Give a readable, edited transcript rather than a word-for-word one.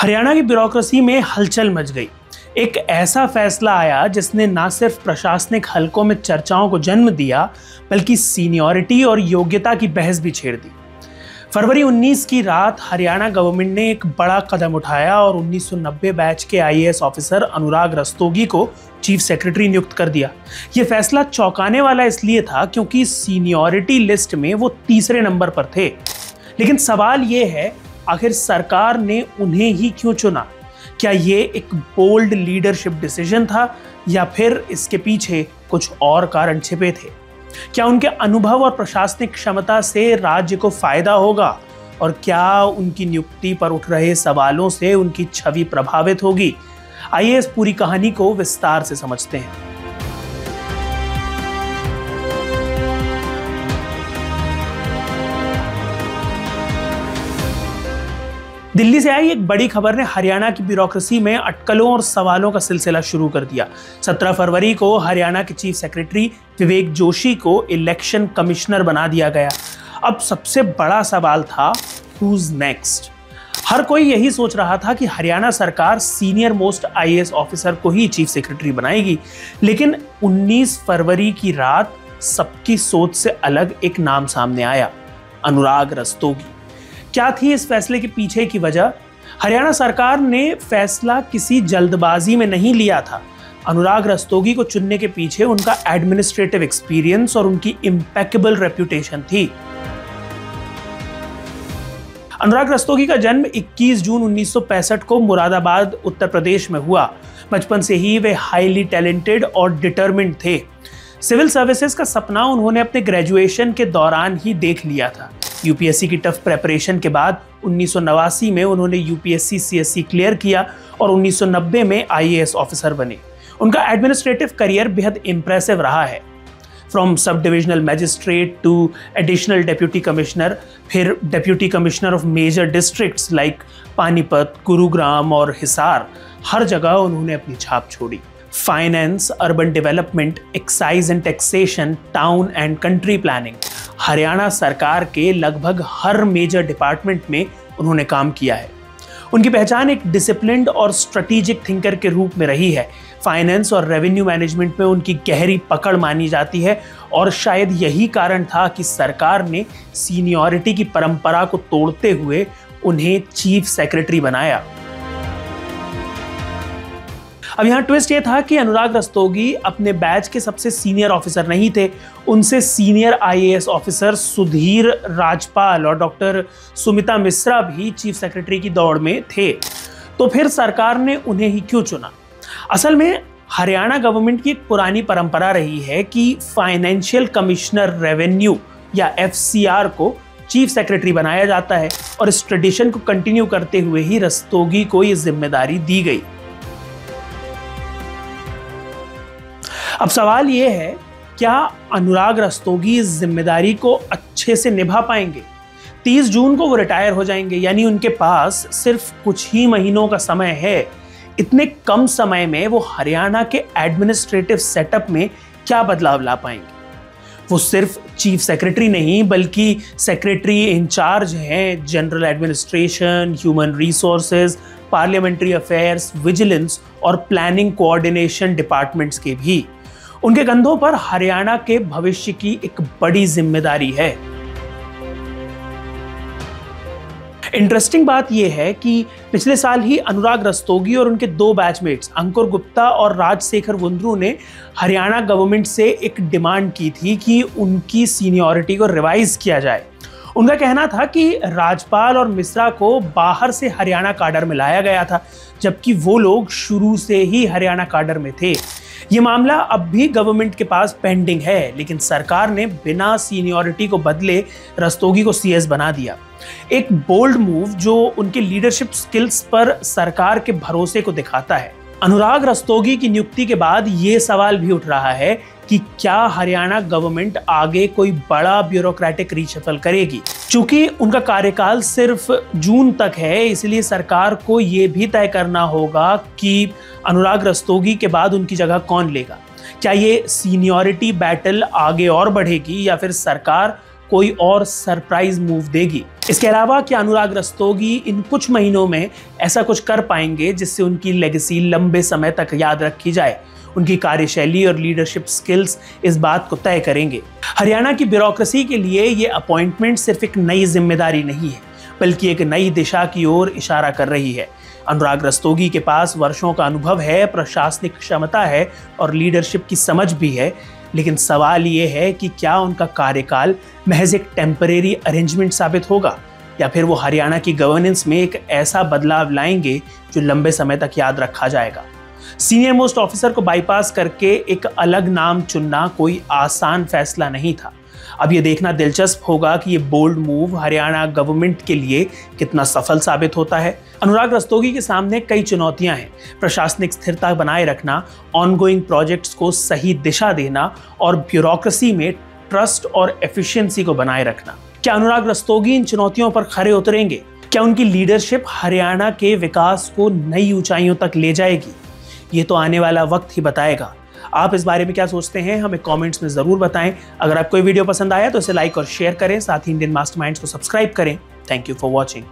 हरियाणा की ब्यूरोक्रेसी में हलचल मच गई। एक ऐसा फैसला आया जिसने न सिर्फ प्रशासनिक हलकों में चर्चाओं को जन्म दिया, बल्कि सीनियरिटी और योग्यता की बहस भी छेड़ दी। फरवरी 19 की रात हरियाणा गवर्नमेंट ने एक बड़ा कदम उठाया और 1990 बैच के आईएएस ऑफिसर अनुराग रस्तोगी को चीफ सेक्रेटरी नियुक्त कर दिया। यह फैसला चौंकाने वाला इसलिए था क्योंकि सीनियरिटी लिस्ट में वो तीसरे नंबर पर थे। लेकिन सवाल यह है, आखिर सरकार ने उन्हें ही क्यों चुना? क्या ये एक बोल्ड लीडरशिप डिसीजन था या फिर इसके पीछे कुछ और कारण छिपे थे? क्या उनके अनुभव और प्रशासनिक क्षमता से राज्य को फायदा होगा? और क्या उनकी नियुक्ति पर उठ रहे सवालों से उनकी छवि प्रभावित होगी? आइए इस पूरी कहानी को विस्तार से समझते हैं। दिल्ली से आई एक बड़ी खबर ने हरियाणा की ब्यूरोक्रेसी में अटकलों और सवालों का सिलसिला शुरू कर दिया। 17 फरवरी को हरियाणा के चीफ सेक्रेटरी विवेक जोशी को इलेक्शन कमिश्नर बना दिया गया। अब सबसे बड़ा सवाल था, हूज नेक्स्ट? हर कोई यही सोच रहा था कि हरियाणा सरकार सीनियर मोस्ट आईएएस ऑफिसर को ही चीफ सेक्रेटरी बनाएगी। लेकिन 19 फरवरी की रात सबकी सोच से अलग एक नाम सामने आया, अनुराग रस्तोगी। क्या थी इस फैसले के पीछे की वजह? हरियाणा सरकार ने फैसला किसी जल्दबाजी में नहीं लिया था। अनुराग रस्तोगी को चुनने के पीछे उनका एडमिनिस्ट्रेटिव एक्सपीरियंस और उनकी इम्पेकेबल रेप्यूटेशन थी। अनुराग रस्तोगी का जन्म 21 जून 1965 को मुरादाबाद, उत्तर प्रदेश में हुआ। बचपन से ही वे हाईली टैलेंटेड और डिटर्मिन्ड थे। सिविल सर्विसेज का सपना उन्होंने अपने ग्रेजुएशन के दौरान ही देख लिया था। यूपीएससी की टफ प्रेपरेशन के बाद 1989 में उन्होंने यूपीएससी सीएससी क्लियर किया और 1990 में आईएएस ऑफिसर बने। उनका एडमिनिस्ट्रेटिव करियर बेहद इंप्रेसिव रहा है। From sub divisional magistrate to additional deputy commissioner, फिर deputy commissioner of major districts like Panipat, Gurugram और हिसार, हर जगह उन्होंने अपनी छाप छोड़ी। Finance, urban development, excise and taxation, town and country planning, Haryana सरकार के लगभग हर मेजर डिपार्टमेंट में उन्होंने काम किया है। उनकी पहचान एक डिसिप्लिन्ड और स्ट्रेटेजिक थिंकर के रूप में रही है। फाइनेंस और रेवेन्यू मैनेजमेंट में उनकी गहरी पकड़ मानी जाती है और शायद यही कारण था कि सरकार ने सीनियरिटी की परंपरा को तोड़ते हुए उन्हें चीफ सेक्रेटरी बनाया। अब यहाँ ट्विस्ट ये था कि अनुराग रस्तोगी अपने बैच के सबसे सीनियर ऑफिसर नहीं थे। उनसे senior IAS officer Sudhir Rajpal और डॉक्टर सुमिता मिश्रा भी चीफ सेक्रेटरी की दौड़ में थे। तो फिर सरकार ने उन्हें ही क्यों चुना? असल में हरियाणा गवर्नमेंट की एक पुरानी परंपरा रही है कि फाइनेंशियल कमिश्नर रेवेन्यू या एफसीआर को चीफ सेक्रेटरी बनाया जाता है और इस ट्रेडिशन को कंटिन्यू करते हुए ही रस्तोगी को ये जिम्मेदारी दी गई। अब सवाल यह है, क्या अनुराग रस्तोगी इस जिम्मेदारी को अच्छे से निभा पाएंगे? 30 जून को वो रिटायर हो जाएंगे, यानी उनके पास सिर्फ कुछ ही महीनों का समय है। इतने कम समय में वो हरियाणा के एडमिनिस्ट्रेटिव सेटअप में क्या बदलाव ला पाएंगे? वो सिर्फ चीफ सेक्रेटरी नहीं बल्कि सेक्रेटरी इंचार्ज हैं general administration, human resources, parliamentary affairs, vigilance और प्लानिंग कोऑर्डिनेशन डिपार्टमेंट्स के भी। उनके कंधों पर हरियाणा के भविष्य की एक बड़ी जिम्मेदारी है। इंटरेस्टिंग बात यह है कि पिछले साल ही अनुराग रस्तोगी और उनके दो बैचमेट्स अंकुर गुप्ता और राजशेखर वुंद्रू ने हरियाणा गवर्नमेंट से एक डिमांड की थी कि उनकी सीनियरिटी को रिवाइज किया जाए। उनका कहना था कि राजपाल और मिश्रा को बाहर से हरियाणा काडर में लाया गया था, जबकि वो लोग शुरू से ही हरियाणा काडर में थे। ये मामला अब भी गवर्नमेंट के पास पेंडिंग है, लेकिन सरकार ने बिना सीनियरिटी को बदले रस्तोगी को सीएस बना दिया। एक बोल्ड मूव जो उनके लीडरशिप स्किल्स पर सरकार के भरोसे को दिखाता है। अनुराग रस्तोगी की नियुक्ति के बाद ये सवाल भी उठ रहा है कि क्या हरियाणा गवर्नमेंट आगे कोई बड़ा ब्यूरोक्रेटिक रीशफल करेगी? चूंकि उनका कार्यकाल सिर्फ जून तक है, इसलिए सरकार को ये भी तय करना होगा कि अनुराग रस्तोगी के बाद उनकी जगह कौन लेगा। क्या ये सीनियरिटी बैटल आगे और बढ़ेगी या फिर सरकार कोई और सरप्राइज मूव देगी। इसके अलावा क्या अनुराग रस्तोगी इन कुछ महीनों में ऐसा कुछ कर पाएंगे जिससे उनकी लेगेसी लंबे समय तक याद रखी जाए? उनकी कार्यशैली और लीडरशिप स्किल्स इस बात को तय करेंगे। हरियाणा की ब्यूरोक्रेसी के लिए ये अपॉइंटमेंट सिर्फ एक नई जिम्मेदारी नहीं है, बल्कि एक नई दिशा की ओर इशारा कर रही है। अनुराग रस्तोगी के पास वर्षों का अनुभव है, प्रशासनिक क्षमता है और लीडरशिप की समझ भी है, लेकिन सवाल ये है कि क्या उनका कार्यकाल महज एक टेम्परेरी अरेंजमेंट साबित होगा या फिर वो हरियाणा की गवर्नेंस में एक ऐसा बदलाव लाएंगे जो लंबे समय तक याद रखा जाएगा। सीनियर मोस्ट ऑफिसर को बाईपास करके एक अलग नाम चुनना कोई आसान फैसला नहीं था। अब ये देखना दिलचस्प होगा कि ये बोल्ड मूव हरियाणा गवर्नमेंट के लिए कितना सफल साबित होता है। अनुराग रस्तोगी के सामने कई चुनौतियां हैं, प्रशासनिक स्थिरता बनाए रखना, ऑनगोइंग प्रोजेक्ट्स को सही दिशा देना और ब्यूरोक्रेसी में ट्रस्ट और एफिशिएंसी को बनाए रखना। क्या अनुराग रस्तोगी इन चुनौतियों पर खरे उतरेंगे? क्या उनकी लीडरशिप हरियाणा के विकास को नई ऊंचाइयों तक ले जाएगी? ये तो आने वाला वक्त ही बताएगा। आप इस बारे में क्या सोचते हैं, हमें कमेंट्स में जरूर बताएं। अगर आपको ये वीडियो पसंद आया तो इसे लाइक और शेयर करें, साथ ही इंडियन मास्टरमाइंड्स को सब्सक्राइब करें। Thank you for watching.